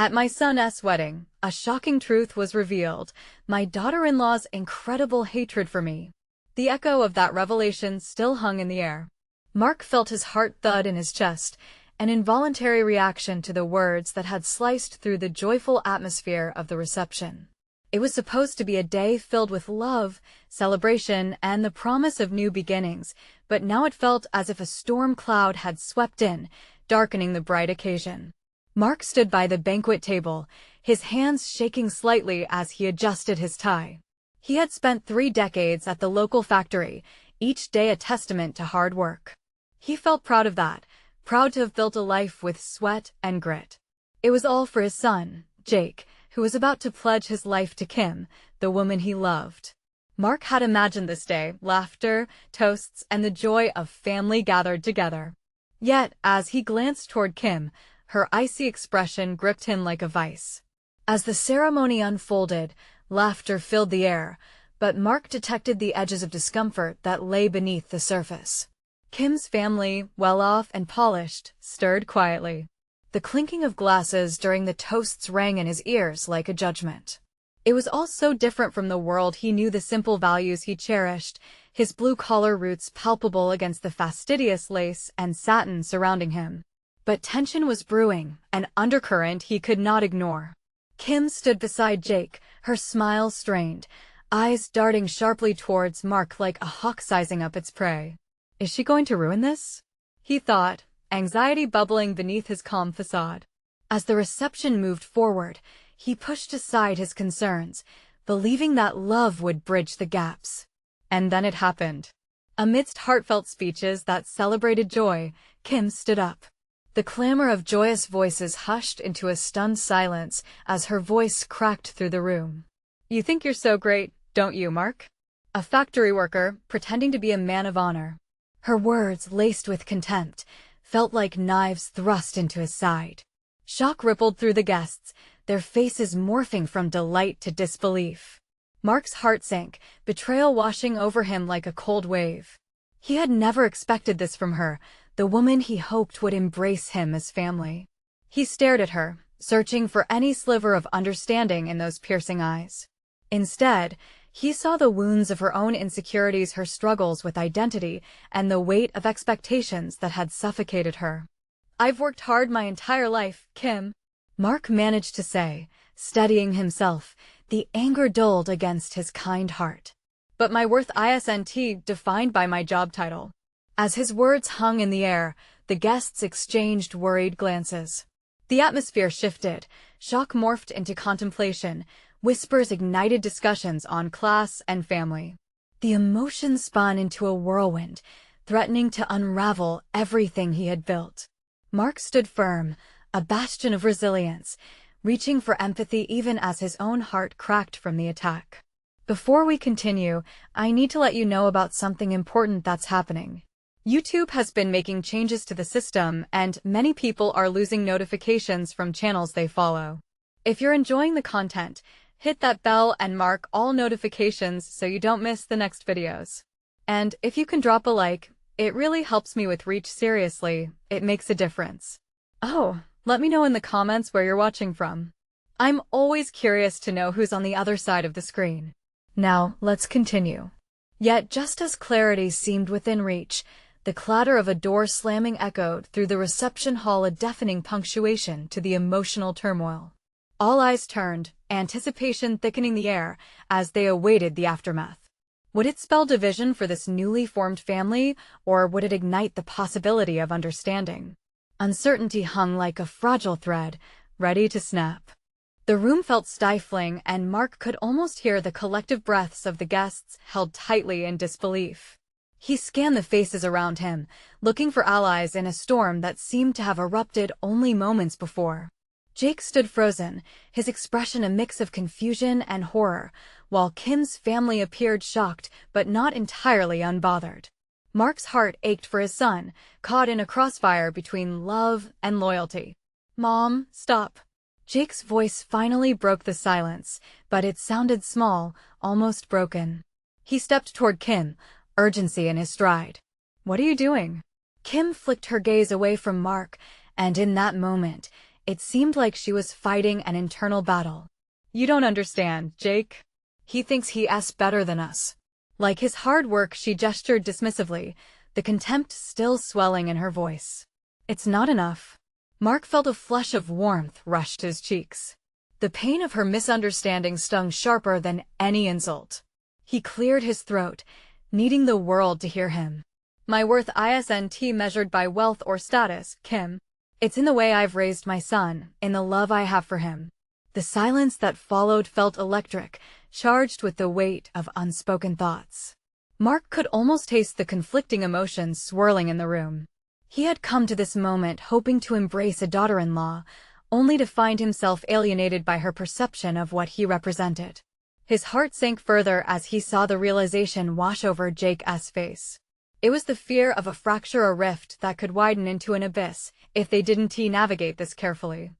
At my son's wedding, a shocking truth was revealed: my daughter-in-law's incredible hatred for me. The echo of that revelation still hung in the air. Mark felt his heart thud in his chest, an involuntary reaction to the words that had sliced through the joyful atmosphere of the reception. It was supposed to be a day filled with love, celebration, and the promise of new beginnings, but now it felt as if a storm cloud had swept in, darkening the bright occasion. Mark stood by the banquet table, his hands shaking slightly as he adjusted his tie. He had spent 3 decades at the local factory, each day a testament to hard work. He felt proud of that, proud to have built a life with sweat and grit. It was all for his son, Jake, who was about to pledge his life to Kim, the woman he loved. Mark had imagined this day: laughter, toasts, and the joy of family gathered together. Yet, as he glanced toward Kim, her icy expression gripped him like a vice. As the ceremony unfolded, laughter filled the air, but Mark detected the edges of discomfort that lay beneath the surface. Kim's family, well-off and polished, stirred quietly. The clinking of glasses during the toasts rang in his ears like a judgment. It was all so different from the world he knew, the simple values he cherished, his blue-collar roots palpable against the fastidious lace and satin surrounding him. But tension was brewing, an undercurrent he could not ignore. Kim stood beside Jake, her smile strained, eyes darting sharply towards Mark like a hawk sizing up its prey. Is she going to ruin this? He thought, anxiety bubbling beneath his calm facade. As the reception moved forward, he pushed aside his concerns, believing that love would bridge the gaps. And then it happened. Amidst heartfelt speeches that celebrated joy, Kim stood up. The clamor of joyous voices hushed into a stunned silence as her voice cracked through the room. You think you're so great, don't you, Mark? A factory worker, pretending to be a man of honor. Her words, laced with contempt, felt like knives thrust into his side. Shock rippled through the guests, their faces morphing from delight to disbelief. Mark's heart sank, betrayal washing over him like a cold wave. He had never expected this from her, the woman he hoped would embrace him as family. He stared at her, searching for any sliver of understanding in those piercing eyes. Instead, he saw the wounds of her own insecurities, her struggles with identity, and the weight of expectations that had suffocated her. I've worked hard my entire life, Kim, Mark managed to say, steadying himself, the anger dulled against his kind heart. But my worth isn't defined by my job title. As his words hung in the air, the guests exchanged worried glances. The atmosphere shifted, shock morphed into contemplation, whispers ignited discussions on class and family. The emotions spun into a whirlwind, threatening to unravel everything he had built. Mark stood firm, a bastion of resilience, reaching for empathy even as his own heart cracked from the attack. Before we continue, I need to let you know about something important that's happening. YouTube has been making changes to the system, and many people are losing notifications from channels they follow. If you're enjoying the content, hit that bell and mark all notifications so you don't miss the next videos. And if you can drop a like, it really helps me with reach. Seriously, it makes a difference. Oh, let me know in the comments where you're watching from. I'm always curious to know who's on the other side of the screen. Now, let's continue. Yet just as clarity seemed within reach, the clatter of a door slamming echoed through the reception hall, a deafening punctuation to the emotional turmoil. All eyes turned, anticipation thickening the air as they awaited the aftermath. Would it spell division for this newly formed family, or would it ignite the possibility of understanding? Uncertainty hung like a fragile thread, ready to snap. The room felt stifling, and Mark could almost hear the collective breaths of the guests held tightly in disbelief. He scanned the faces around him, looking for allies in a storm that seemed to have erupted only moments before. Jake stood frozen, his expression a mix of confusion and horror, while Kim's family appeared shocked but not entirely unbothered. Mark's heart ached for his son, caught in a crossfire between love and loyalty. "Mom, stop." Jake's voice finally broke the silence, but it sounded small, almost broken. He stepped toward Kim, urgency in his stride. "What are you doing?" Kim flicked her gaze away from Mark, and in that moment, It seemed like she was fighting an internal battle. You don't understand, Jake. He thinks he's better than us. Like his hard work, she gestured dismissively, the contempt still swelling in her voice. It's not enough. Mark felt a flush of warmth rush to his cheeks. The pain of her misunderstanding stung sharper than any insult. He cleared his throat, needing the world to hear him. My worth isn't measured by wealth or status, Kim. It's in the way I've raised my son, in the love I have for him. The silence that followed felt electric, charged with the weight of unspoken thoughts. Mark could almost taste the conflicting emotions swirling in the room. He had come to this moment hoping to embrace a daughter-in-law, only to find himself alienated by her perception of what he represented. His heart sank further as he saw the realization wash over Jake's face. It was the fear of a fracture or rift that could widen into an abyss if they didn't navigate this carefully.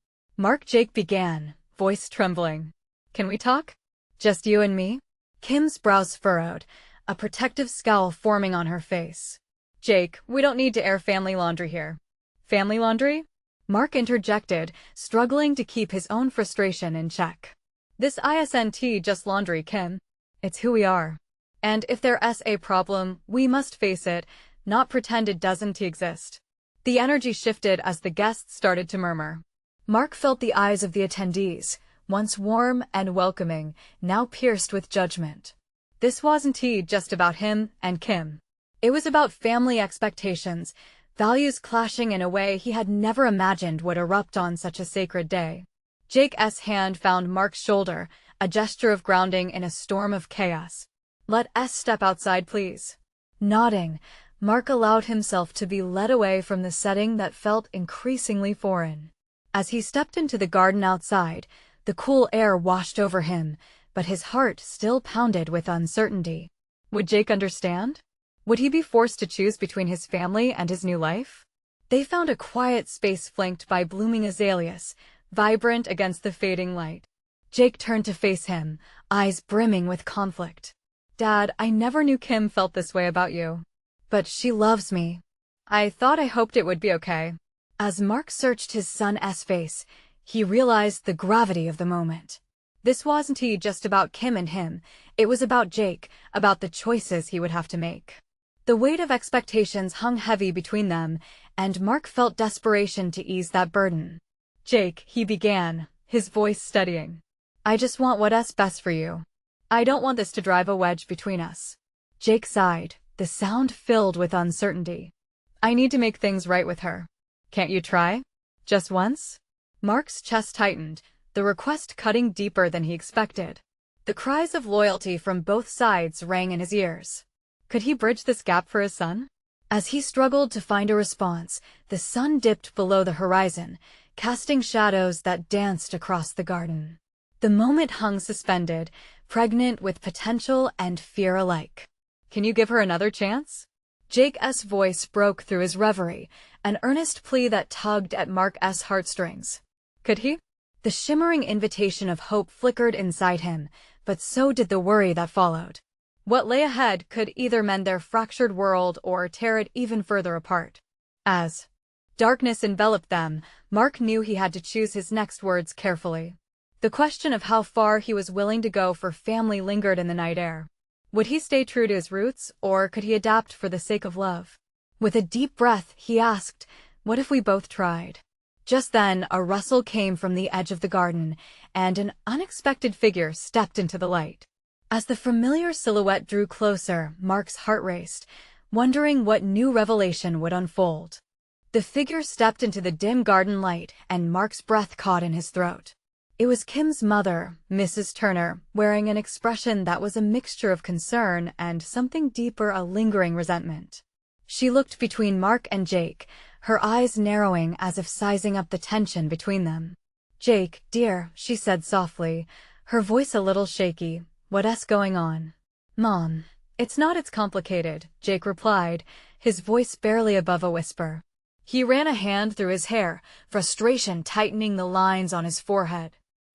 Jake began, voice trembling. Can we talk? Just you and me? Kim's brows furrowed, a protective scowl forming on her face. Jake, we don't need to air family laundry here. Family laundry? Mark interjected, struggling to keep his own frustration in check. This isn't just laundry, Kim. It's who we are. And if there's a problem, we must face it, not pretend it doesn't exist. The energy shifted as the guests started to murmur. Mark felt the eyes of the attendees, once warm and welcoming, now pierced with judgment. This wasn't just about him and Kim. It was about family expectations, values clashing in a way he had never imagined would erupt on such a sacred day. Jake's hand found Mark's shoulder, a gesture of grounding in a storm of chaos. Let us step outside, please. Nodding, Mark allowed himself to be led away from the setting that felt increasingly foreign. As he stepped into the garden outside, the cool air washed over him, but his heart still pounded with uncertainty. Would Jake understand? Would he be forced to choose between his family and his new life? They found a quiet space flanked by blooming azaleas, vibrant against the fading light. Jake turned to face him, eyes brimming with conflict. Dad, I never knew Kim felt this way about you. But she loves me. I hoped it would be okay. As Mark searched his son's face, he realized the gravity of the moment. This wasn't just about Kim and him, it was about Jake, about the choices he would have to make. The weight of expectations hung heavy between them, and Mark felt desperation to ease that burden. Jake, he began, his voice steadying. I just want what's best for you. I don't want this to drive a wedge between us. Jake sighed, the sound filled with uncertainty. I need to make things right with her. Can't you try? Just once? Mark's chest tightened, the request cutting deeper than he expected. The cries of loyalty from both sides rang in his ears. Could he bridge this gap for his son? As he struggled to find a response, the sun dipped below the horizon, casting shadows that danced across the garden. The moment hung suspended, pregnant with potential and fear alike. Can you give her another chance? Jake's voice broke through his reverie, an earnest plea that tugged at Mark's heartstrings. Could he? The shimmering invitation of hope flickered inside him, but so did the worry that followed. What lay ahead could either mend their fractured world or tear it even further apart. As darkness enveloped them, Mark knew he had to choose his next words carefully. The question of how far he was willing to go for family lingered in the night air. Would he stay true to his roots, or could he adapt for the sake of love? With a deep breath, he asked, "What if we both tried?" Just then, a rustle came from the edge of the garden, and an unexpected figure stepped into the light. As the familiar silhouette drew closer, Mark's heart raced, wondering what new revelation would unfold. The figure stepped into the dim garden light, and Mark's breath caught in his throat. It was Kim's mother, Mrs. Turner, wearing an expression that was a mixture of concern and something deeper, a lingering resentment. She looked between Mark and Jake, her eyes narrowing as if sizing up the tension between them. "Jake, dear," she said softly, her voice a little shaky, "what's going on?" "Mom, it's complicated," Jake replied, his voice barely above a whisper. He ran a hand through his hair, frustration tightening the lines on his forehead.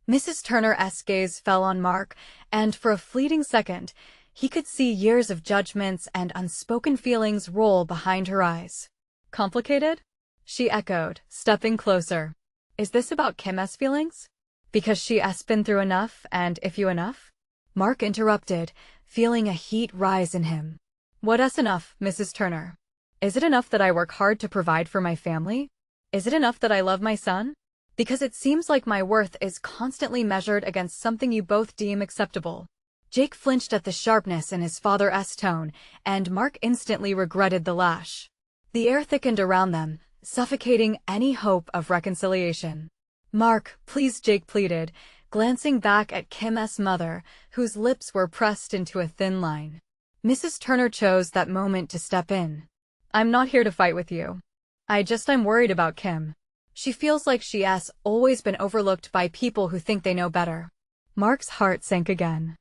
Mrs. Turner's gaze fell on Mark, and for a fleeting second, he could see years of judgments and unspoken feelings roll behind her eyes. "Complicated?" she echoed, stepping closer. Is this about Kim's feelings? Because she's been through enough, and if you enough? Mark interrupted, feeling a heat rise in him. What's enough, Mrs. Turner? Is it enough that I work hard to provide for my family? Is it enough that I love my son? Because it seems like my worth is constantly measured against something you both deem acceptable. Jake flinched at the sharpness in his father's tone, and Mark instantly regretted the lash. The air thickened around them, suffocating any hope of reconciliation. Mark, please, Jake pleaded, glancing back at Kim's mother, whose lips were pressed into a thin line. Mrs. Turner chose that moment to step in. I'm not here to fight with you. I'm worried about Kim. She feels like she's always been overlooked by people who think they know better. Mark's heart sank again.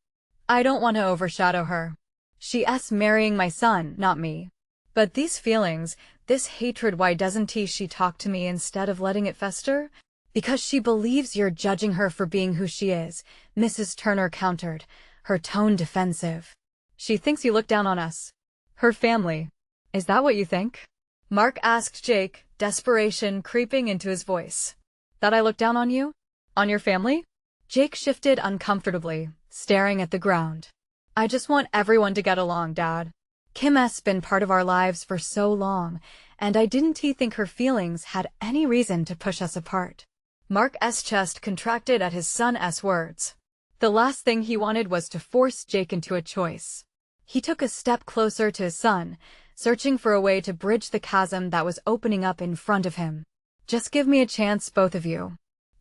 I don't want to overshadow her. She's marrying my son, not me. But these feelings, this hatred, why doesn't she talk to me instead of letting it fester? Because she believes you're judging her for being who she is, Mrs. Turner countered, her tone defensive. She thinks you look down on us. Her family. Is that what you think? Mark asked Jake, desperation creeping into his voice. That I look down on you? On your family? Jake shifted uncomfortably, staring at the ground. I just want everyone to get along, Dad. Kim's been part of our lives for so long, and I didn't think her feelings had any reason to push us apart. Mark's chest contracted at his son's words. The last thing he wanted was to force Jake into a choice. He took a step closer to his son, searching for a way to bridge the chasm that was opening up in front of him. Just give me a chance, both of you.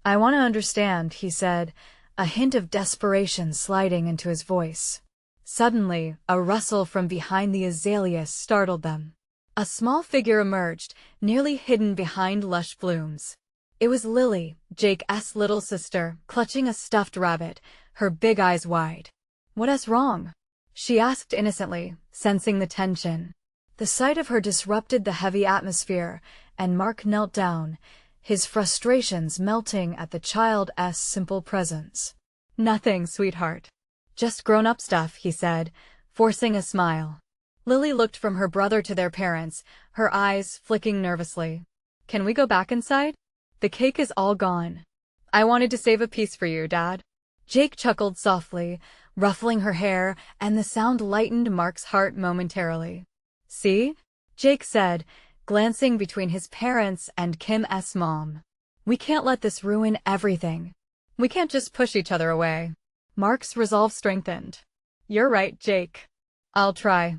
I want to understand, he said, a hint of desperation sliding into his voice. Suddenly, a rustle from behind the azaleas startled them. A small figure emerged, nearly hidden behind lush blooms. It was Lily, Jake's little sister, clutching a stuffed rabbit, her big eyes wide. What's wrong? She asked innocently, sensing the tension. The sight of her disrupted the heavy atmosphere, and Mark knelt down, his frustrations melting at the child's simple presence. Nothing, sweetheart. Just grown-up stuff, he said, forcing a smile. Lily looked from her brother to their parents, her eyes flicking nervously. Can we go back inside? The cake is all gone. I wanted to save a piece for you, Dad. Jake chuckled softly, ruffling her hair, and the sound lightened Mark's heart momentarily. See? Jake said, glancing between his parents and Kim's mom. We can't let this ruin everything. We can't just push each other away. Mark's resolve strengthened. You're right, Jake. I'll try.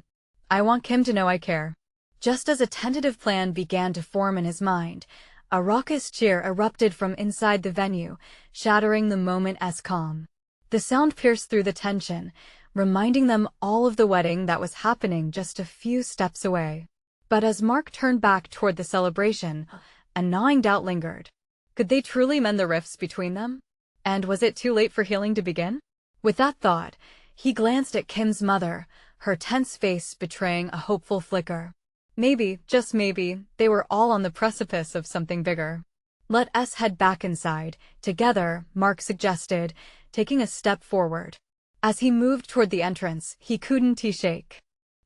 I want Kim to know I care. Just as a tentative plan began to form in his mind, a raucous cheer erupted from inside the venue, shattering the moment's calm. The sound pierced through the tension, reminding them all of the wedding that was happening just a few steps away. But as Mark turned back toward the celebration, a gnawing doubt lingered. Could they truly mend the rifts between them? And was it too late for healing to begin? With that thought, he glanced at Kim's mother, her tense face betraying a hopeful flicker. Maybe, just maybe, they were all on the precipice of something bigger. Let us head back inside, together, Mark suggested, taking a step forward. As he moved toward the entrance, he couldn't shake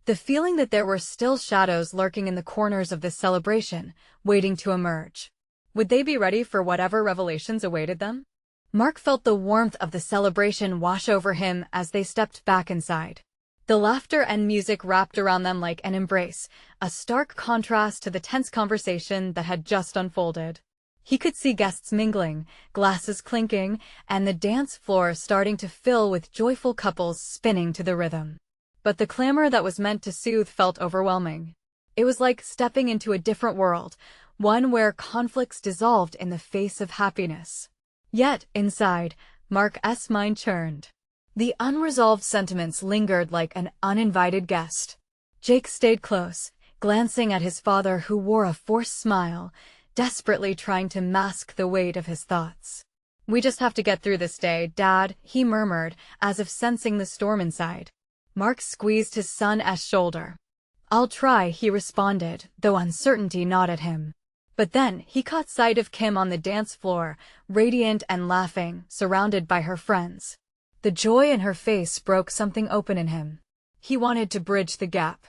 the feeling that there were still shadows lurking in the corners of this celebration, waiting to emerge. Would they be ready for whatever revelations awaited them? Mark felt the warmth of the celebration wash over him as they stepped back inside. The laughter and music wrapped around them like an embrace, a stark contrast to the tense conversation that had just unfolded. He could see guests mingling, glasses clinking, and the dance floor starting to fill with joyful couples spinning to the rhythm. But the clamor that was meant to soothe felt overwhelming. It was like stepping into a different world, one where conflicts dissolved in the face of happiness. Yet, inside, Mark's mind churned. The unresolved sentiments lingered like an uninvited guest. Jake stayed close, glancing at his father who wore a forced smile, desperately trying to mask the weight of his thoughts. We just have to get through this day, Dad, he murmured, as if sensing the storm inside. Mark squeezed his son's shoulder. I'll try, he responded, though uncertainty gnawed at him. But then, he caught sight of Kim on the dance floor, radiant and laughing, surrounded by her friends. The joy in her face broke something open in him. He wanted to bridge the gap.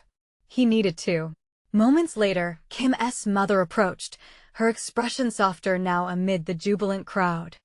He needed to. Moments later, Kim's mother approached, her expression softer now amid the jubilant crowd.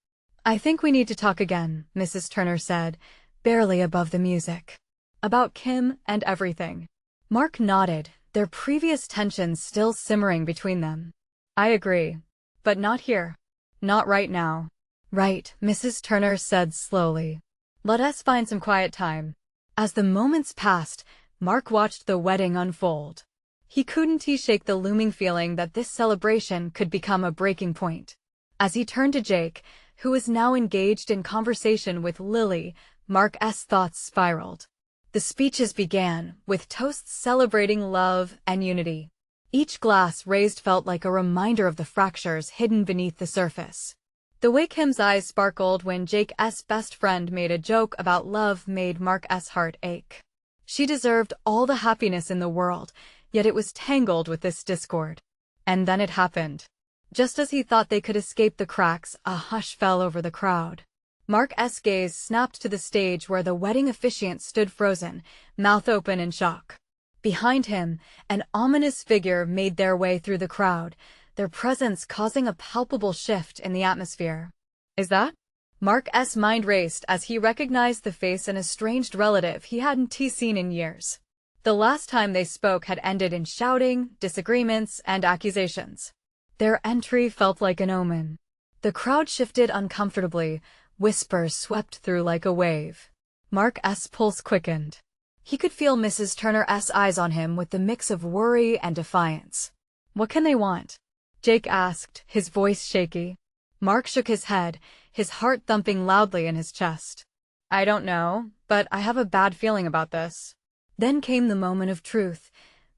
"I think we need to talk again," Mrs. Turner said, barely above the music. "About Kim and everything." Mark nodded, their previous tensions still simmering between them. "I agree. But not here. Not right now." "Right," Mrs. Turner said slowly. "Let us find some quiet time." As the moments passed, Mark watched the wedding unfold. He couldn't shake the looming feeling that this celebration could become a breaking point. As he turned to Jake, who was now engaged in conversation with Lily, Mark's thoughts spiraled. The speeches began, with toasts celebrating love and unity. Each glass raised felt like a reminder of the fractures hidden beneath the surface. The way Kim's eyes sparkled when Jake's best friend made a joke about love made Mark's heart ache. She deserved all the happiness in the world, yet it was tangled with this discord. And then it happened. Just as he thought they could escape the cracks, a hush fell over the crowd. Mark's gaze snapped to the stage where the wedding officiant stood frozen, mouth open in shock. Behind him, an ominous figure made their way through the crowd, their presence causing a palpable shift in the atmosphere. "Is that?" Mark's mind raced as he recognized the face of an estranged relative he hadn't seen in years. The last time they spoke had ended in shouting, disagreements, and accusations. Their entry felt like an omen. The crowd shifted uncomfortably, whispers swept through like a wave. Mark's pulse quickened. He could feel Mrs. Turner's eyes on him with the mix of worry and defiance. "What can they want?" Jake asked, his voice shaky. Mark shook his head, his heart thumping loudly in his chest. "I don't know, but I have a bad feeling about this." Then came the moment of truth.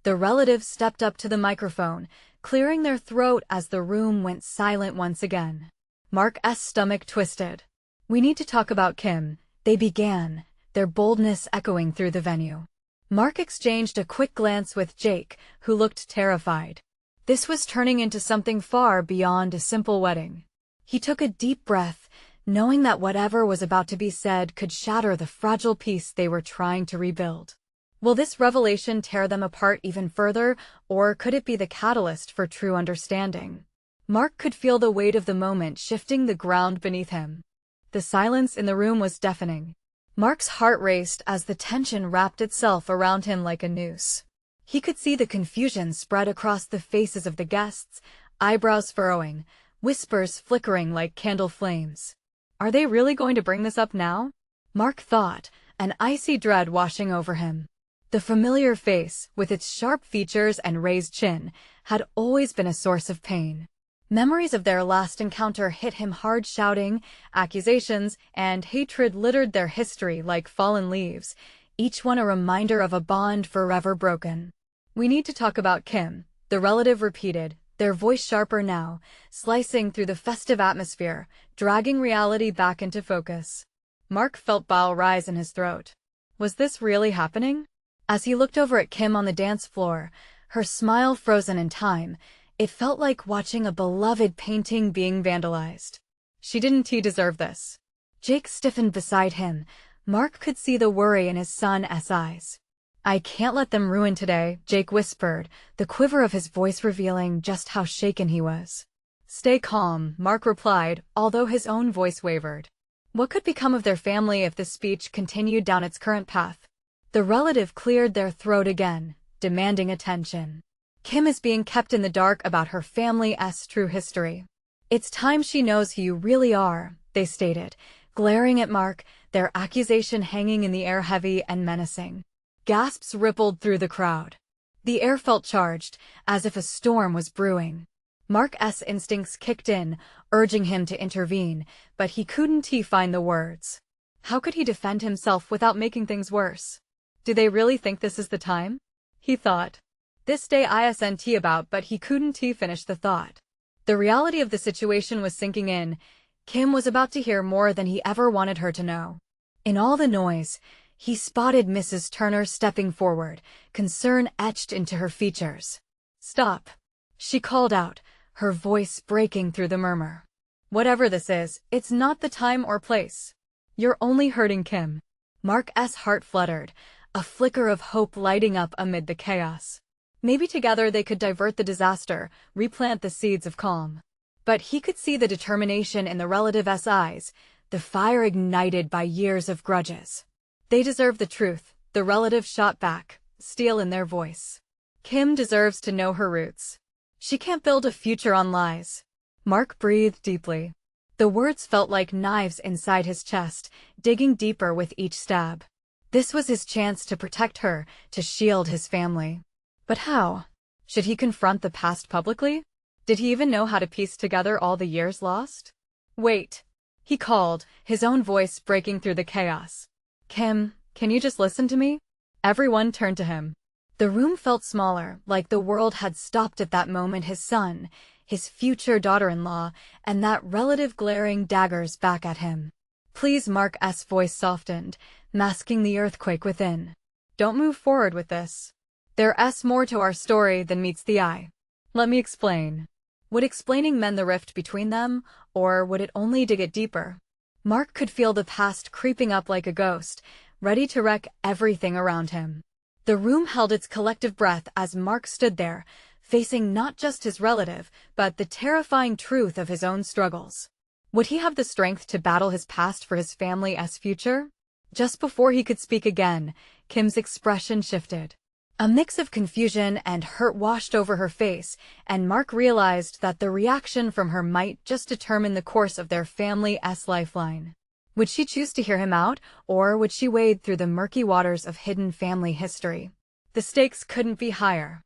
The relatives stepped up to the microphone, clearing their throat as the room went silent once again. Mark's stomach twisted. "We need to talk about Kim," they began, their boldness echoing through the venue. Mark exchanged a quick glance with Jake, who looked terrified. This was turning into something far beyond a simple wedding. He took a deep breath, knowing that whatever was about to be said could shatter the fragile peace they were trying to rebuild. Will this revelation tear them apart even further, or could it be the catalyst for true understanding? Mark could feel the weight of the moment shifting the ground beneath him. The silence in the room was deafening. Mark's heart raced as the tension wrapped itself around him like a noose. He could see the confusion spread across the faces of the guests, eyebrows furrowing, whispers flickering like candle flames. Are they really going to bring this up now? Mark thought, an icy dread washing over him. The familiar face, with its sharp features and raised chin, had always been a source of pain. Memories of their last encounter hit him hard. Shouting, accusations, and hatred littered their history like fallen leaves, each one a reminder of a bond forever broken. "We need to talk about Kim," the relative repeated, their voice sharper now, slicing through the festive atmosphere, dragging reality back into focus. Mark felt bile rise in his throat. Was this really happening? As he looked over at Kim on the dance floor, her smile frozen in time, it felt like watching a beloved painting being vandalized. She didn't deserve this. Jake stiffened beside him. Mark could see the worry in his son's eyes. "I can't let them ruin today," Jake whispered, the quiver of his voice revealing just how shaken he was. "Stay calm," Mark replied, although his own voice wavered. What could become of their family if this speech continued down its current path? The relative cleared their throat again, demanding attention. "Kim is being kept in the dark about her family's true history. It's time she knows who you really are," they stated, glaring at Mark, their accusation hanging in the air heavy and menacing. Gasps rippled through the crowd. The air felt charged, as if a storm was brewing. Mark's instincts kicked in, urging him to intervene, but he couldn't find the words. How could he defend himself without making things worse? Do they really think this is the time? He thought. This day isn't about, but he couldn't finish the thought. The reality of the situation was sinking in. Kim was about to hear more than he ever wanted her to know. In all the noise, he spotted Mrs. Turner stepping forward, concern etched into her features. "Stop," she called out, her voice breaking through the murmur. "Whatever this is, it's not the time or place. You're only hurting Kim." Mark's heart fluttered, a flicker of hope lighting up amid the chaos. Maybe together they could divert the disaster, replant the seeds of calm. But he could see the determination in the relative's eyes, the fire ignited by years of grudges. They deserve the truth, the relative shot back, steel in their voice. Kim deserves to know her roots. She can't build a future on lies. Mark breathed deeply. The words felt like knives inside his chest, digging deeper with each stab. This was his chance to protect her, to shield his family. But how? Should he confront the past publicly? Did he even know how to piece together all the years lost? Wait, he called, his own voice breaking through the chaos. Kim, can you just listen to me? Everyone turned to him. The room felt smaller, like the world had stopped at that moment. His son, his future daughter-in-law, and that relative glaring daggers back at him. Please, Mark's voice softened, masking the earthquake within. Don't move forward with this. There's more to our story than meets the eye. Let me explain. Would explaining mend the rift between them, or would it only dig it deeper? Mark could feel the past creeping up like a ghost, ready to wreck everything around him. The room held its collective breath as Mark stood there, facing not just his relative, but the terrifying truth of his own struggles. Would he have the strength to battle his past for his family's future? Just before he could speak again, Kim's expression shifted. A mix of confusion and hurt washed over her face, and Mark realized that the reaction from her might just determine the course of their family's lifeline. Would she choose to hear him out, or would she wade through the murky waters of hidden family history? The stakes couldn't be higher.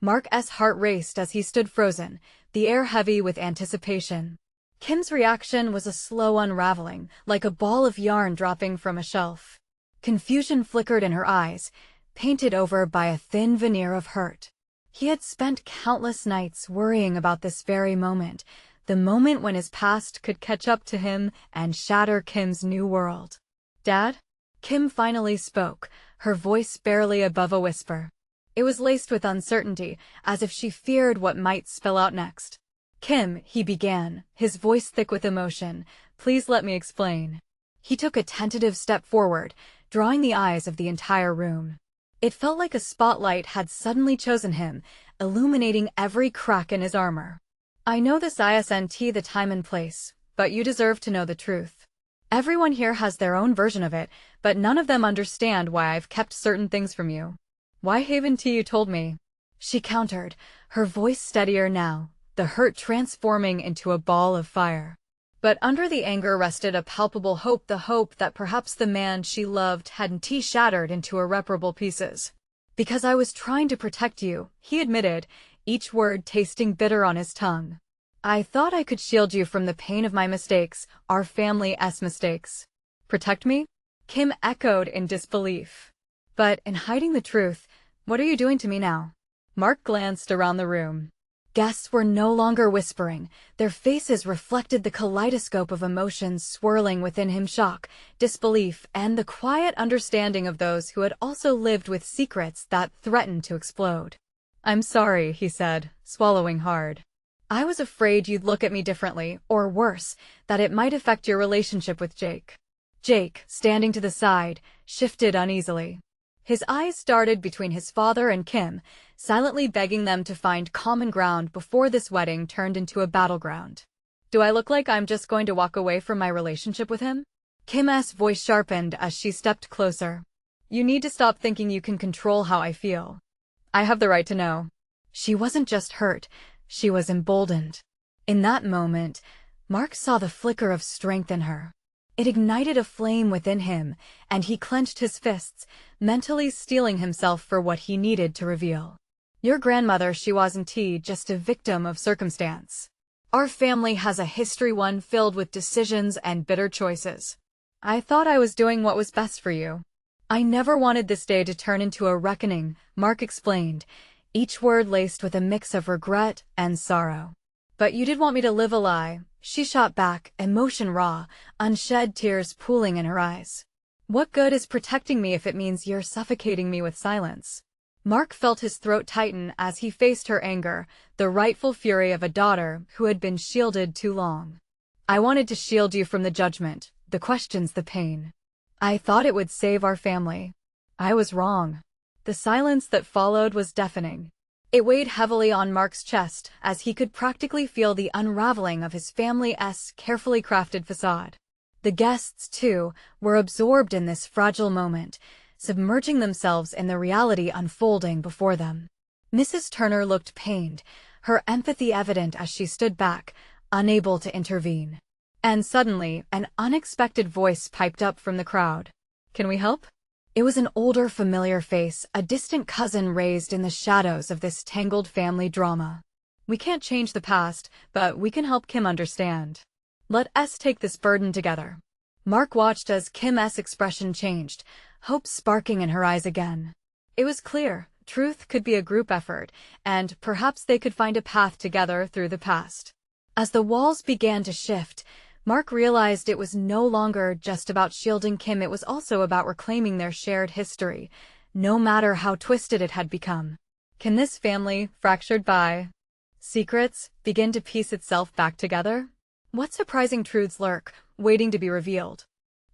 Mark's heart raced as he stood frozen, the air heavy with anticipation. Kim's reaction was a slow unraveling, like a ball of yarn dropping from a shelf. Confusion flickered in her eyes, painted over by a thin veneer of hurt. He had spent countless nights worrying about this very moment, the moment when his past could catch up to him and shatter Kim's new world. Dad? Kim finally spoke, her voice barely above a whisper. It was laced with uncertainty, as if she feared what might spill out next. Kim, he began, his voice thick with emotion, please let me explain. He took a tentative step forward, drawing the eyes of the entire room. It felt like a spotlight had suddenly chosen him, illuminating every crack in his armor. I know this isn't the time and place, but you deserve to know the truth. Everyone here has their own version of it, but none of them understand why I've kept certain things from you. Why haven't you told me? She countered, her voice steadier now, the hurt transforming into a ball of fire. But under the anger rested a palpable hope, the hope that perhaps the man she loved hadn't shattered into irreparable pieces. Because I was trying to protect you, he admitted, each word tasting bitter on his tongue. I thought I could shield you from the pain of my mistakes, our family's mistakes. Protect me? Kim echoed in disbelief. But in hiding the truth, what are you doing to me now? Mark glanced around the room. Guests were no longer whispering, their faces reflected the kaleidoscope of emotions swirling within him: shock, disbelief, and the quiet understanding of those who had also lived with secrets that threatened to explode. I'm sorry, he said, swallowing hard. I was afraid you'd look at me differently, or worse, that it might affect your relationship with Jake. Jake, standing to the side, shifted uneasily. His eyes darted between his father and Kim, silently begging them to find common ground before this wedding turned into a battleground. Do I look like I'm just going to walk away from my relationship with him? Kim's voice sharpened as she stepped closer. You need to stop thinking you can control how I feel. I have the right to know. She wasn't just hurt, she was emboldened. In that moment, Mark saw the flicker of strength in her. It ignited a flame within him, and he clenched his fists, mentally steeling himself for what he needed to reveal. Your grandmother, she wasn't just a victim of circumstance. Our family has a history, one filled with decisions and bitter choices. I thought I was doing what was best for you. I never wanted this day to turn into a reckoning, Mark explained, each word laced with a mix of regret and sorrow. But you did want me to live a lie, she shot back, emotion raw, unshed tears pooling in her eyes. What good is protecting me if it means you're suffocating me with silence? Mark felt his throat tighten as he faced her anger, the rightful fury of a daughter who had been shielded too long. I wanted to shield you from the judgment, the questions, the pain. I thought it would save our family. I was wrong. The silence that followed was deafening. It weighed heavily on Mark's chest as he could practically feel the unraveling of his family's carefully crafted facade. The guests, too, were absorbed in this fragile moment, submerging themselves in the reality unfolding before them. Mrs. Turner looked pained, her empathy evident as she stood back, unable to intervene. And suddenly, an unexpected voice piped up from the crowd. "Can we help?" It was an older, familiar face, a distant cousin raised in the shadows of this tangled family drama. "We can't change the past, but we can help Kim understand. Let us take this burden together." Mark watched as Kim's expression changed, hope sparking in her eyes again. It was clear, truth could be a group effort, and perhaps they could find a path together through the past. As the walls began to shift, Mark realized it was no longer just about shielding Kim, it was also about reclaiming their shared history, no matter how twisted it had become. Can this family, fractured by secrets, begin to piece itself back together? What surprising truths lurk, waiting to be revealed?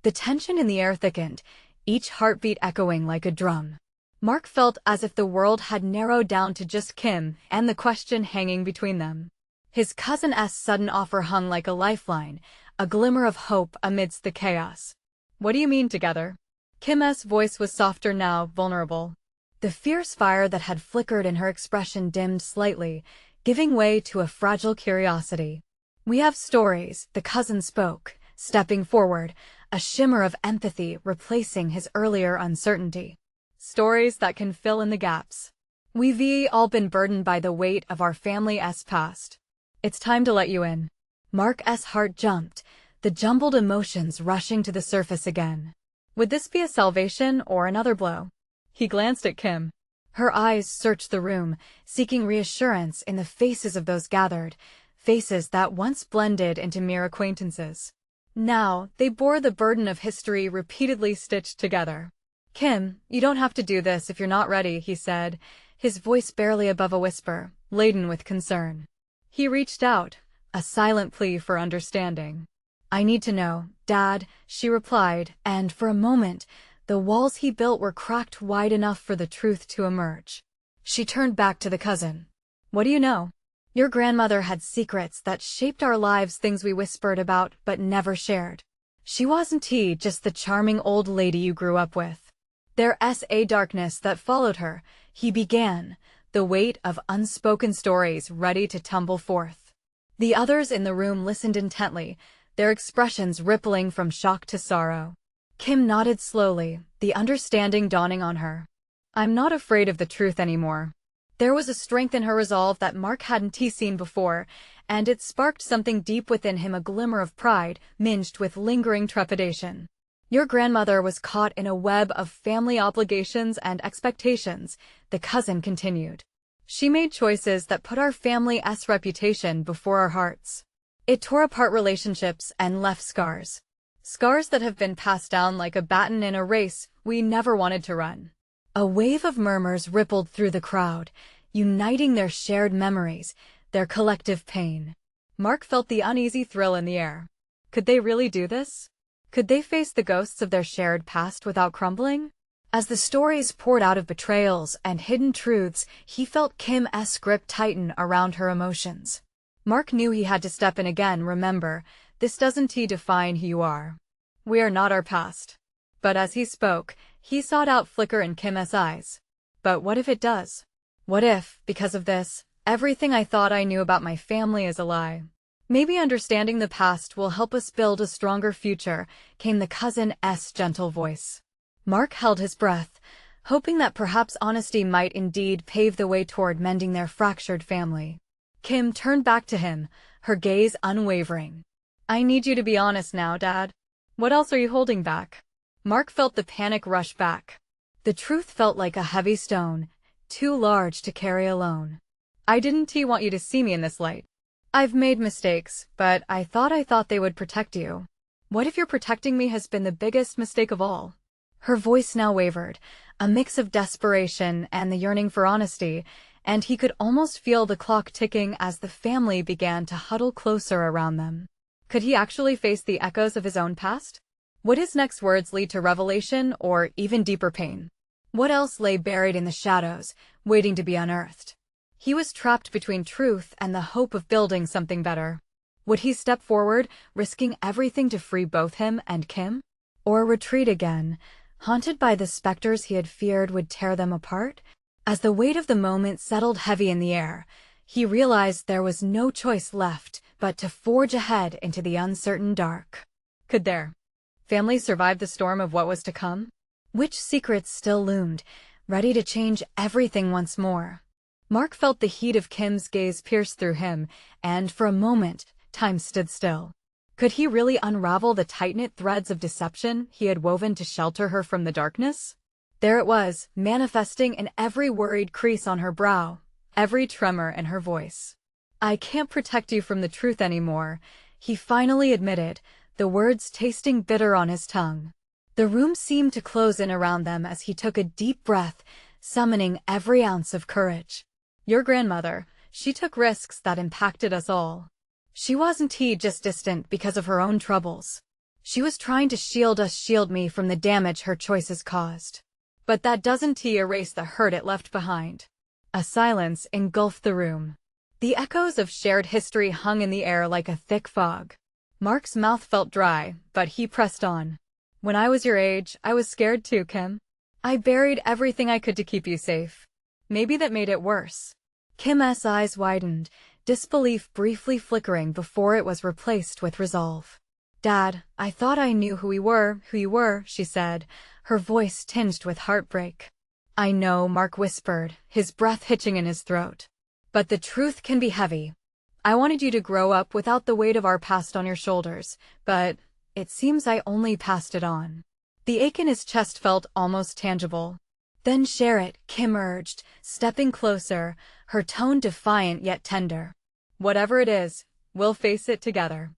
The tension in the air thickened, each heartbeat echoing like a drum. Mark felt as if the world had narrowed down to just Kim and the question hanging between them. His cousin's sudden offer hung like a lifeline, a glimmer of hope amidst the chaos. "What do you mean together?" Kim's voice was softer now, vulnerable. The fierce fire that had flickered in her expression dimmed slightly, giving way to a fragile curiosity. "We have stories," the cousin spoke, stepping forward, a shimmer of empathy replacing his earlier uncertainty. "Stories that can fill in the gaps. We've all been burdened by the weight of our family's past. It's time to let you in." Mark's heart jumped, the jumbled emotions rushing to the surface again. Would this be a salvation or another blow? He glanced at Kim. Her eyes searched the room, seeking reassurance in the faces of those gathered, faces that once blended into mere acquaintances. Now, they bore the burden of history repeatedly stitched together. "Kim, you don't have to do this if you're not ready," he said, his voice barely above a whisper, laden with concern. He reached out, a silent plea for understanding. "I need to know, Dad," she replied, and for a moment, the walls he built were cracked wide enough for the truth to emerge. She turned back to the cousin. "What do you know?" "Your grandmother had secrets that shaped our lives, things we whispered about but never shared. She wasn't just the charming old lady you grew up with. There's a darkness that followed her," he began, the weight of unspoken stories ready to tumble forth. The others in the room listened intently, their expressions rippling from shock to sorrow. Kim nodded slowly, the understanding dawning on her. "I'm not afraid of the truth anymore." There was a strength in her resolve that Mark hadn't seen before, and it sparked something deep within him, a glimmer of pride, minged with lingering trepidation. "Your grandmother was caught in a web of family obligations and expectations," the cousin continued. "She made choices that put our family's reputation before our hearts. It tore apart relationships and left scars. Scars that have been passed down like a baton in a race we never wanted to run." A wave of murmurs rippled through the crowd, uniting their shared memories, their collective pain. Mark felt the uneasy thrill in the air. Could they really do this? Could they face the ghosts of their shared past without crumbling? As the stories poured out of betrayals and hidden truths, he felt Kim's grip tighten around her emotions. Mark knew he had to step in again. "Remember, this doesn't define who you are. We are not our past." But as he spoke, he saw doubt flicker in Kim's eyes. "But what if it does? What if, because of this, everything I thought I knew about my family is a lie? Maybe understanding the past will help us build a stronger future," came the cousin's gentle voice. Mark held his breath, hoping that perhaps honesty might indeed pave the way toward mending their fractured family. Kim turned back to him, her gaze unwavering. "I need you to be honest now, Dad. What else are you holding back?" Mark felt the panic rush back. The truth felt like a heavy stone, too large to carry alone. "I didn't want you to see me in this light. I've made mistakes, but I thought they would protect you. What if your protecting me has been the biggest mistake of all?" Her voice now wavered, a mix of desperation and the yearning for honesty, and he could almost feel the clock ticking as the family began to huddle closer around them. Could he actually face the echoes of his own past? Would his next words lead to revelation or even deeper pain? What else lay buried in the shadows, waiting to be unearthed? He was trapped between truth and the hope of building something better. Would he step forward, risking everything to free both him and Kim? Or retreat again, haunted by the specters he had feared would tear them apart? As the weight of the moment settled heavy in the air, he realized there was no choice left but to forge ahead into the uncertain dark. Could their family survive the storm of what was to come? Which secrets still loomed, ready to change everything once more? Mark felt the heat of Kim's gaze pierce through him, and for a moment, time stood still. Could he really unravel the tight-knit threads of deception he had woven to shelter her from the darkness? There it was, manifesting in every worried crease on her brow, every tremor in her voice. "I can't protect you from the truth anymore," he finally admitted, the words tasting bitter on his tongue. The room seemed to close in around them as he took a deep breath, summoning every ounce of courage. "Your grandmother, she took risks that impacted us all. She wasn't just distant because of her own troubles. She was trying to shield me from the damage her choices caused. But that doesn't erase the hurt it left behind." A silence engulfed the room. The echoes of shared history hung in the air like a thick fog. Mark's mouth felt dry, but he pressed on. "When I was your age, I was scared too, Kim. I buried everything I could to keep you safe. Maybe that made it worse." Kim's eyes widened, disbelief briefly flickering before it was replaced with resolve. "Dad, I thought I knew who you were," she said, her voice tinged with heartbreak. "I know," Mark whispered, his breath hitching in his throat. "But the truth can be heavy. I wanted you to grow up without the weight of our past on your shoulders, but it seems I only passed it on." The ache in his chest felt almost tangible. "Then share it," Kim urged, stepping closer, her tone defiant yet tender. "Whatever it is, we'll face it together.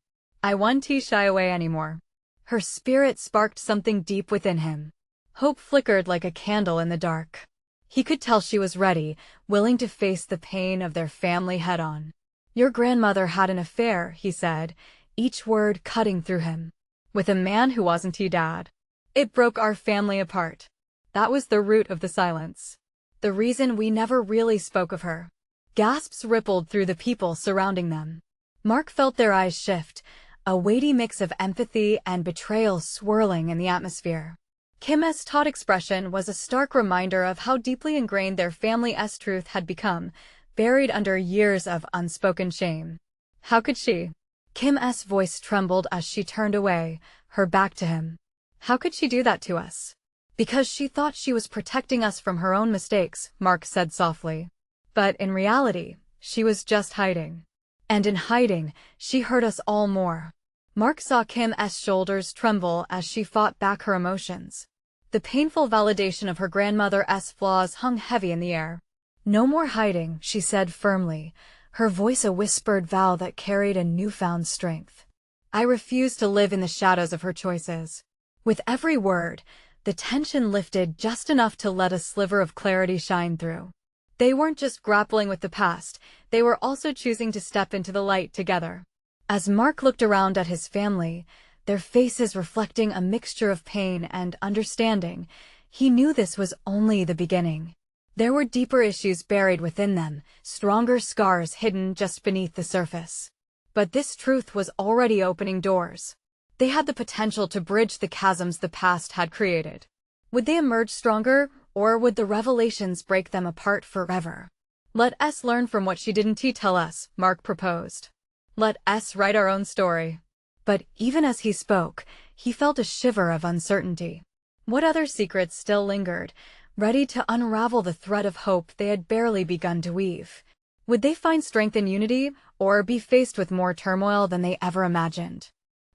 I won't shy away anymore." Her spirit sparked something deep within him. Hope flickered like a candle in the dark. He could tell she was ready, willing to face the pain of their family head-on. "Your grandmother had an affair," he said, each word cutting through him. "With a man who wasn't Dad. It broke our family apart. That was the root of the silence. The reason we never really spoke of her." Gasps rippled through the people surrounding them. Mark felt their eyes shift, a weighty mix of empathy and betrayal swirling in the atmosphere. Kim's taut expression was a stark reminder of how deeply ingrained their family's truth had become, buried under years of unspoken shame. "How could she?" Kim's voice trembled as she turned away, her back to him. "How could she do that to us?" "Because she thought she was protecting us from her own mistakes," Mark said softly. "But in reality, she was just hiding. And in hiding, she hurt us all more." Mark saw Kim's shoulders tremble as she fought back her emotions. The painful validation of her grandmother's flaws hung heavy in the air. "No more hiding," she said firmly, her voice a whispered vow that carried a newfound strength. "I refuse to live in the shadows of her choices." With every word, the tension lifted just enough to let a sliver of clarity shine through. They weren't just grappling with the past, they were also choosing to step into the light together. As Mark looked around at his family, their faces reflecting a mixture of pain and understanding, he knew this was only the beginning. There were deeper issues buried within them, stronger scars hidden just beneath the surface. But this truth was already opening doors. They had the potential to bridge the chasms the past had created. Would they emerge stronger, or would the revelations break them apart forever? "Let us learn from what she didn't tell us," Mark proposed. "Let us write our own story." But even as he spoke, he felt a shiver of uncertainty. What other secrets still lingered, ready to unravel the thread of hope they had barely begun to weave? Would they find strength in unity, or be faced with more turmoil than they ever imagined?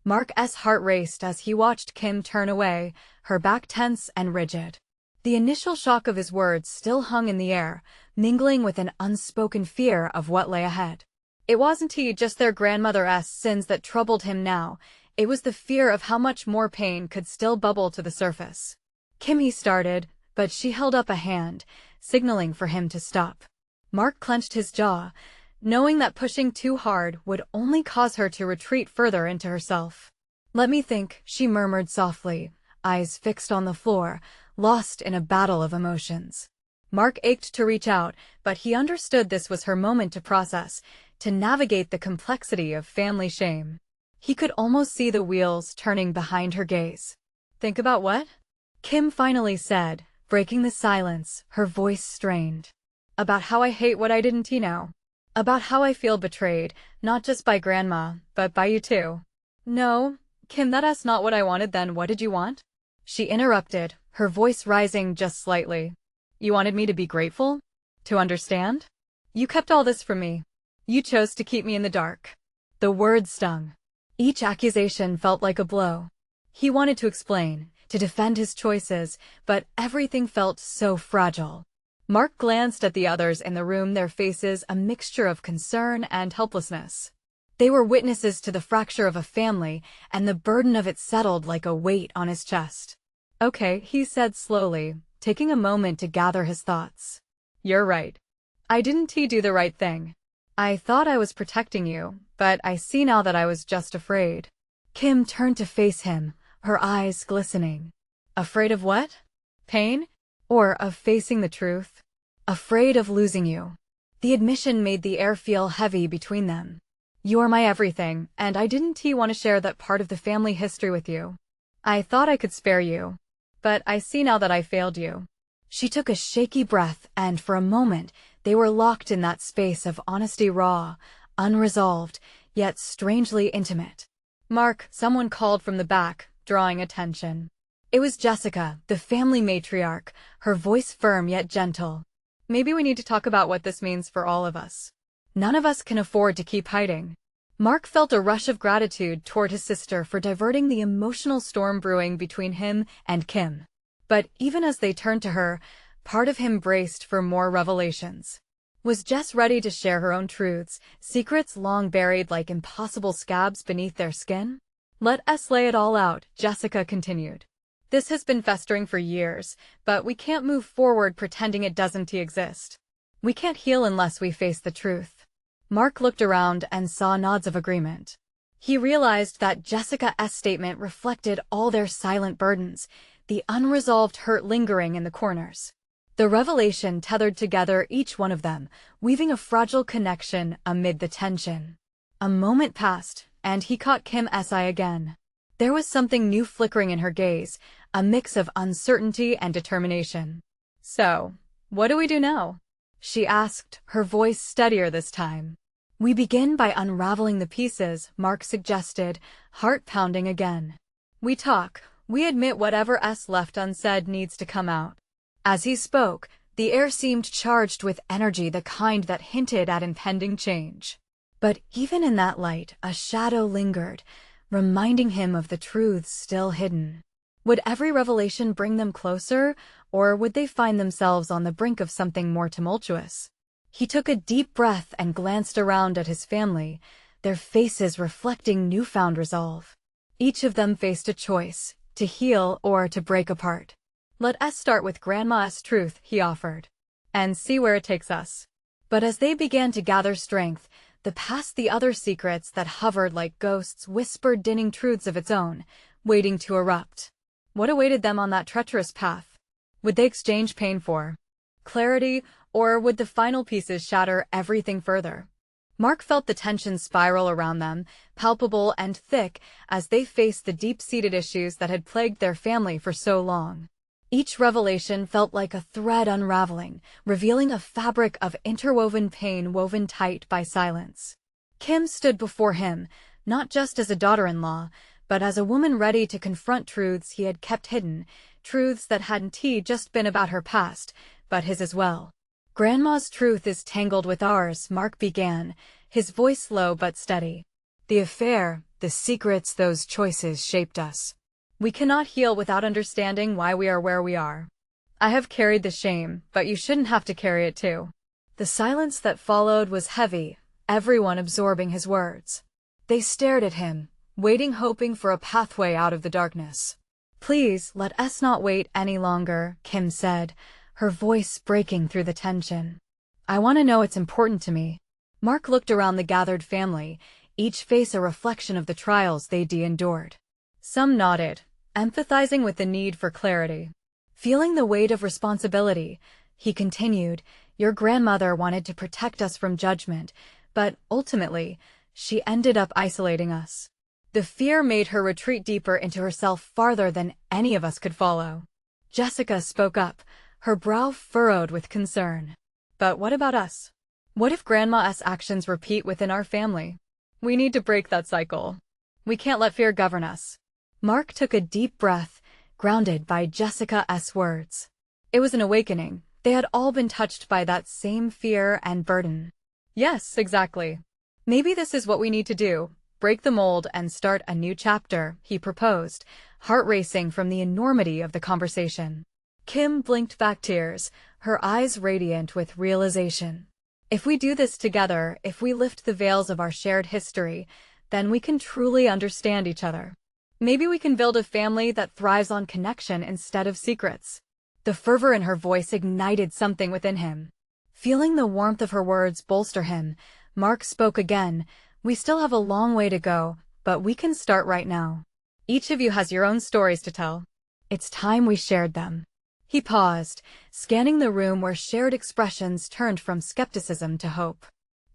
Mark's heart raced as he watched Kim turn away, her back tense and rigid. The initial shock of his words still hung in the air, mingling with an unspoken fear of what lay ahead. It wasn't just their grandmother's sins that troubled him now, it was the fear of how much more pain could still bubble to the surface. "Kim," he started, but she held up a hand, signaling for him to stop. Mark clenched his jaw, knowing that pushing too hard would only cause her to retreat further into herself. "Let me think," she murmured softly, eyes fixed on the floor, lost in a battle of emotions. Mark ached to reach out, but he understood this was her moment to process, to navigate the complexity of family shame. He could almost see the wheels turning behind her gaze. Think about what? Kim finally said, breaking the silence, her voice strained. About how I hate what I didn't know. About how I feel betrayed, not just by Grandma, but by you too. No, Kim, that's not what I wanted. Then what did you want? She interrupted, her voice rising just slightly. You wanted me to be grateful? To understand? You kept all this from me. You chose to keep me in the dark. The words stung. Each accusation felt like a blow. He wanted to explain, to defend his choices, but everything felt so fragile. Mark glanced at the others in the room, their faces a mixture of concern and helplessness. They were witnesses to the fracture of a family, and the burden of it settled like a weight on his chest. Okay, he said slowly, taking a moment to gather his thoughts. You're right. I didn't do the right thing. I thought I was protecting you, but I see now that I was just afraid. Kim turned to face him, her eyes glistening. Afraid of what? Pain? Or of facing the truth? Afraid of losing you. The admission made the air feel heavy between them. You're my everything, and I didn't want to share that part of the family history with you. I thought I could spare you. But I see now that I failed you. She took a shaky breath, and for a moment, they were locked in that space of honesty, raw, unresolved, yet strangely intimate. Mark, someone called from the back, drawing attention. It was Jessica, the family matriarch, her voice firm yet gentle. Maybe we need to talk about what this means for all of us. None of us can afford to keep hiding. Mark felt a rush of gratitude toward his sister for diverting the emotional storm brewing between him and Kim. But even as they turned to her, part of him braced for more revelations. Was Jess ready to share her own truths, secrets long buried like impossible scabs beneath their skin? Let us lay it all out, Jessica continued. This has been festering for years, but we can't move forward pretending it doesn't exist. We can't heal unless we face the truth. Mark looked around and saw nods of agreement. He realized that Jessica's statement reflected all their silent burdens, the unresolved hurt lingering in the corners. The revelation tethered together each one of them, weaving a fragile connection amid the tension. A moment passed, and he caught Kim's eye again. There was something new flickering in her gaze, a mix of uncertainty and determination. So, what do we do now? She asked, her voice steadier this time. We begin by unraveling the pieces, Mark suggested, heart pounding again. We talk, we admit whatever's left unsaid needs to come out. As he spoke, the air seemed charged with energy, the kind that hinted at impending change. But even in that light, a shadow lingered, reminding him of the truths still hidden. Would every revelation bring them closer, or would they find themselves on the brink of something more tumultuous? He took a deep breath and glanced around at his family, their faces reflecting newfound resolve. Each of them faced a choice, to heal or to break apart. Let us start with Grandma's truth, he offered, and see where it takes us. But as they began to gather strength, the other secrets that hovered like ghosts whispered dinning truths of its own, waiting to erupt. What awaited them on that treacherous path? Would they exchange pain for clarity, or would the final pieces shatter everything further? Mark felt the tension spiral around them, palpable and thick, as they faced the deep-seated issues that had plagued their family for so long. Each revelation felt like a thread unraveling, revealing a fabric of interwoven pain woven tight by silence. Kim stood before him, not just as a daughter-in-law, but as a woman ready to confront truths he had kept hidden, truths that hadn't just been about her past, but his as well. Grandma's truth is tangled with ours, Mark began, his voice low but steady. The affair, the secrets, those choices shaped us. We cannot heal without understanding why we are where we are. I have carried the shame, but you shouldn't have to carry it too. The silence that followed was heavy, everyone absorbing his words. They stared at him, waiting, hoping for a pathway out of the darkness. Please, let us not wait any longer, Kim said, her voice breaking through the tension. I want to know, it's important to me. Mark looked around the gathered family, each face a reflection of the trials they'd endured. Some nodded, empathizing with the need for clarity. Feeling the weight of responsibility, He continued, "Your grandmother wanted to protect us from judgment, but ultimately, she ended up isolating us. The fear made her retreat deeper into herself farther than any of us could follow." Jessica spoke up, her brow furrowed with concern. "But what about us? What if Grandma's actions repeat within our family? We need to break that cycle. We can't let fear govern us." Mark took a deep breath, grounded by Jessica's words. It was an awakening. They had all been touched by that same fear and burden. "Yes, exactly. Maybe this is what we need to do. Break the mold and start a new chapter," he proposed, heart racing from the enormity of the conversation. Kim blinked back tears, her eyes radiant with realization. If we do this together, if we lift the veils of our shared history, then we can truly understand each other. Maybe we can build a family that thrives on connection instead of secrets. The fervor in her voice ignited something within him. Feeling the warmth of her words bolster him, Mark spoke again. "We still have a long way to go, but we can start right now. Each of you has your own stories to tell. It's time we shared them." He paused, scanning the room where shared expressions turned from skepticism to hope.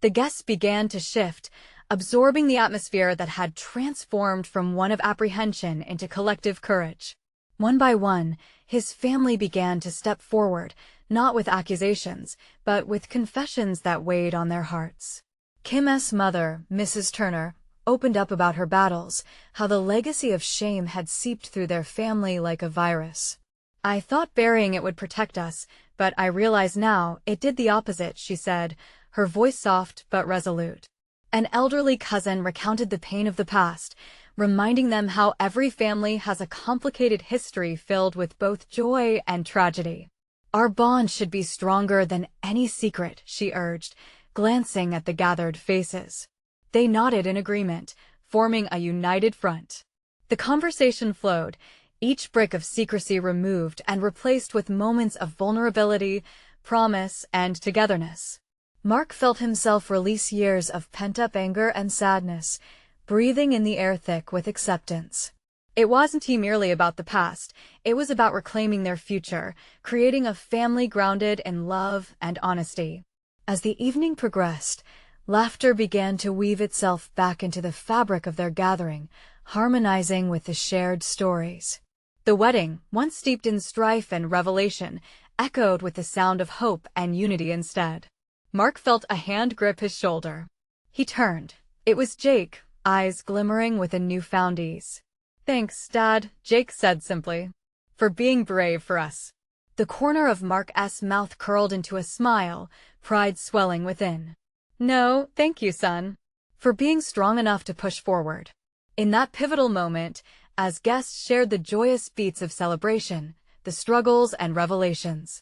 The guests began to shift, absorbing the atmosphere that had transformed from one of apprehension into collective courage. One by one, his family began to step forward, not with accusations, but with confessions that weighed on their hearts. Kim's mother, Mrs. Turner, opened up about her battles, how the legacy of shame had seeped through their family like a virus. "I thought burying it would protect us, but I realize now it did the opposite," she said, her voice soft but resolute. An elderly cousin recounted the pain of the past, reminding them how every family has a complicated history filled with both joy and tragedy. "Our bond should be stronger than any secret," she urged, glancing at the gathered faces. They nodded in agreement, forming a united front. The conversation flowed, each brick of secrecy removed and replaced with moments of vulnerability, promise, and togetherness. Mark felt himself release years of pent-up anger and sadness, breathing in the air thick with acceptance. It wasn't merely about the past, it was about reclaiming their future, creating a family grounded in love and honesty. As the evening progressed, laughter began to weave itself back into the fabric of their gathering, harmonizing with the shared stories. The wedding, once steeped in strife and revelation, echoed with the sound of hope and unity instead. Mark felt a hand grip his shoulder. He turned. It was Jake, eyes glimmering with a newfound ease. "Thanks, Dad," Jake said simply, "for being brave for us." The corner of Mark's mouth curled into a smile, pride swelling within. "No, thank you, son, for being strong enough to push forward." In that pivotal moment, as guests shared the joyous beats of celebration, the struggles and revelations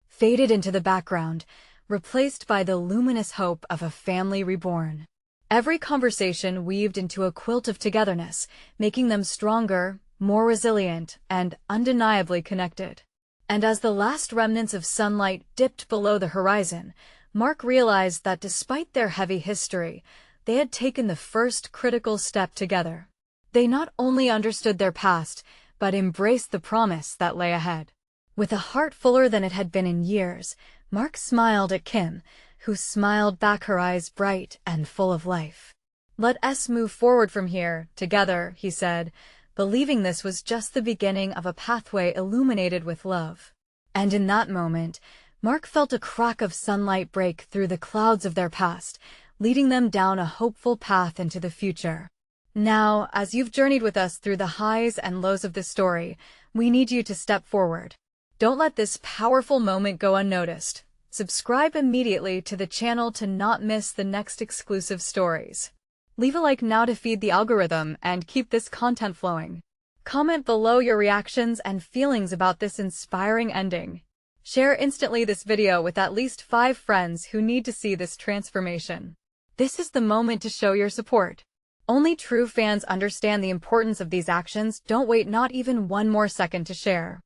faded into the background, replaced by the luminous hope of a family reborn. Every conversation weaved into a quilt of togetherness, making them stronger, more resilient, and undeniably connected. And as the last remnants of sunlight dipped below the horizon, Mark realized that despite their heavy history, they had taken the first critical step together. They not only understood their past, but embraced the promise that lay ahead. With a heart fuller than it had been in years, Mark smiled at Kim, who smiled back, her eyes bright and full of life. "Let us move forward from here, together," he said, believing this was just the beginning of a pathway illuminated with love. And in that moment, Mark felt a crack of sunlight break through the clouds of their past, leading them down a hopeful path into the future. Now, as you've journeyed with us through the highs and lows of this story, we need you to step forward. Don't let this powerful moment go unnoticed. Subscribe immediately to the channel to not miss the next exclusive stories. Leave a like now to feed the algorithm and keep this content flowing. Comment below your reactions and feelings about this inspiring ending. Share instantly this video with at least 5 friends who need to see this transformation. This is the moment to show your support. Only true fans understand the importance of these actions. Don't wait not even one more second to share.